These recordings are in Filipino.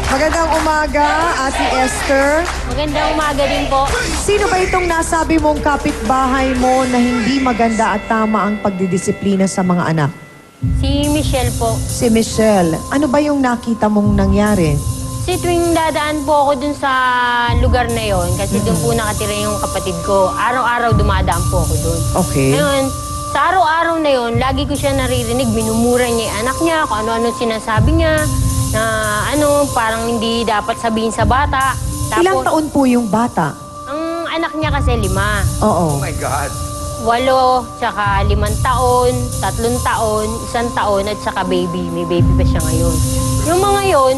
Magandang umaga, Ate Esther. Magandang umaga din po. Sino ba itong nasabi mong kapitbahay mo na hindi maganda at tama ang pagdidisiplina sa mga anak? Si Michelle po. Si Michelle. Ano ba yung nakita mong nangyari? Kasi tuwing dadaan po ako dun sa lugar na yon, kasi dun po nakatira yung kapatid ko, araw-araw dumadaan po ako dun. Okay. Ngayon, sa araw-araw na yon, lagi ko siya naririnig, minumura niya yung anak niya, kung ano-ano sinasabi niya, na parang hindi dapat sabihin sa bata. Ilang taon po yung bata? Ang anak niya kasi 5. Oo. Oh my God. 8, tsaka 5 taon, 3 taon, 1 taon, at saka baby. May baby pa siya ngayon. Yung mga yon,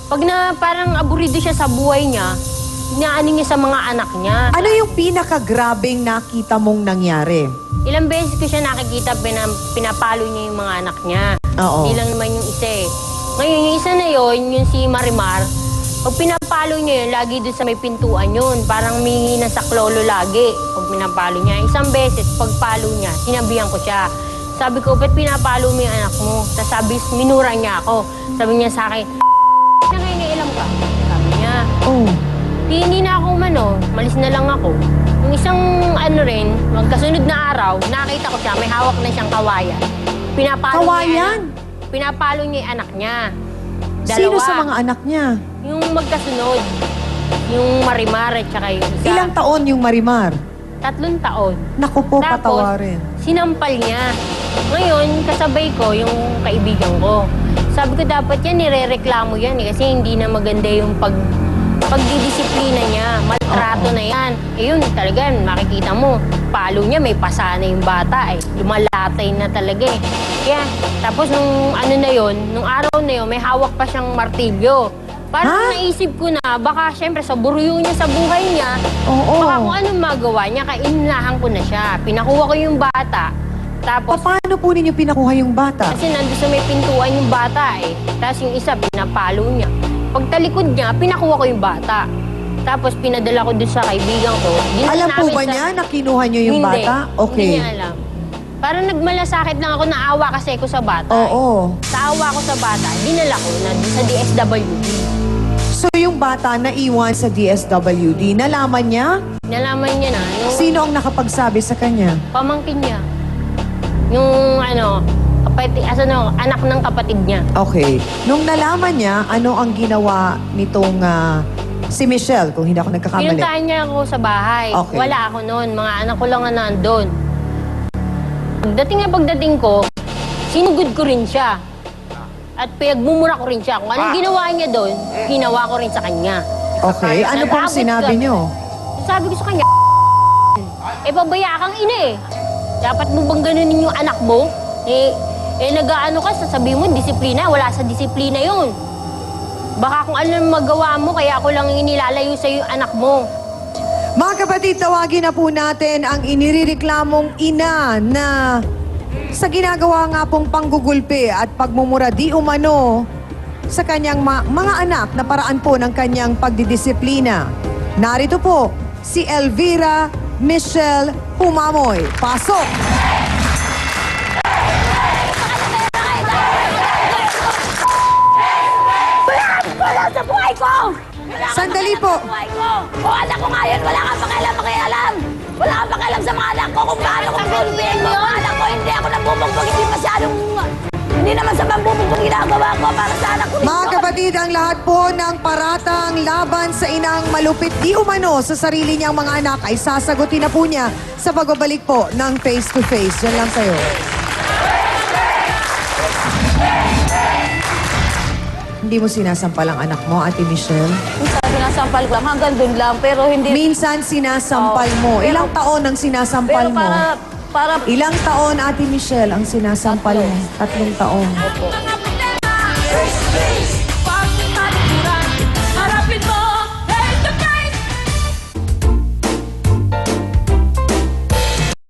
pag na parang aburido siya sa buhay niya, inaano niya sa mga anak niya. Ano yung pinakagrabing nakita mong nangyari? Ilang beses ko siya nakikita, pinapalo niya yung mga anak niya. Oo. Hindi lang naman yung isa eh. Ngayon, yung isa na yon, yung si Marimar, pag pinapalo niya yun, lagi doon sa may pintuan yun. Parang mingi na sa klolo lagi pag pinapalo niya. Isang beses, pagpalo niya, sinabihan ko siya. Sabi ko, ba't pinapalo mo yung anak mo? Tapos sabi, minura niya ako. Sabi niya sa akin, nangingailam ka? Sabi niya. Oh. Hindi na ako malis na lang ako. Yung isang magkasunod na araw, nakita ko siya, may hawak na siyang kawayan. Pinapalo Kawayan? Pinapalo niya yung anak niya. Sino sa mga anak niya? Yung magkasunod. Yung Marimar at saka yung isa. Ilang taon yung Marimar? 3 taon. Naku po, Tapos, patawarin. sinampal niya. Ngayon, kasabay ko yung kaibigan ko. Sabi ko, dapat yan, nirereklamo yan eh, kasi hindi na maganda yung pagdidisiplina niya. Maltrato na yan. Eh yun, talaga, makikita mo, palo niya, may pasa na yung bata eh. Lumalatay na talaga eh. Kaya, tapos nung nung araw na yun, may hawak pa siyang martilyo. Parang naisip ko na, baka syempre sa buruyo niya sa buhay niya, Oo. baka kung anong magawa niya, kainahan ko na siya. Pinakuha ko yung bata. Tapos, Paano po ninyo pinakuha yung bata? kasi nandun sa may pintuan yung bata eh. Tapos yung isa, pinapalo niya. Pagtalikod niya, pinakuha ko yung bata. Tapos pinadala ko dun sa kaibigan ko. Dinala Alam po namin ba niya na kinuha niyo yung Hindi. bata? Okay. Hindi niya alam. Parang nagmalasakit lang ako, naawa kasi ako sa bata. Oo. Sa awa ko sa bata, dinala ko na sa DSWD. So yung bata naiwan sa DSWD, nalaman niya? Nalaman niya na, yung Sino ang nakapagsabi sa kanya? pamangkin niya. Yung anak ng kapatid niya. Okay. Nung nalaman niya, ano ang ginawa nitong si Michelle, kung hindi ako nagkakamali? Pinuntahan niya ako sa bahay. Okay. Wala ako noon. Mga anak ko lang na nandun. Pagdating ko, sinugod ko rin siya. At pinagmumura ko rin siya. Kung anong ginawa niya doon, ginawa ko rin sa kanya. Okay. Ano pong Nag-abot sinabi kami. niyo? Sabi ko sa kanya, pabaya kang ina eh. Dapat mo bang ganunin yung anak mo? Nag-aano ka, sasabihin mo, disiplina. Wala sa disiplina yun. Baka kung ano magawa mo, kaya ako lang inilalayo sa'yo yung anak mo. Mga kapatid, tawagin na po natin ang inirereklamong ina na sa ginagawa nga pong panggugulpi at pagmumura di umano sa kanyang mga anak na paraan po ng kanyang pagdidisiplina. Narito po si Elvira Michelle Humamoy. Pasok! Wala sa buhay ko! Sandali po. Buhay ko! Kung anak ko ngayon, wala kang pakialam! Wala kang pakialam sa mga anak ko kung paano kong gulpiin mo ang anak ko. Hindi ako nagbubugbog, hindi masyadong... Hindi naman sa pambubugbog ginagawa ko para sa anak ko. Mga kapatid, ang lahat po ng paratang laban sa inang malupit di umano sa sarili niyang mga anak ay sasagutin na po niya sa pagbabalik po ng face to face. Yan lang sa'yo. Hindi mo sinasampal ang anak mo, Ate Michelle? Sinasampal ko lang, hanggang dun lang, pero hindi... Minsan sinasampal mo. Pero- Ilang taon ang sinasampal Pero mo? para... Ilang taon, Ate Michelle, ang sinasampal mo? 3 taon. Opo.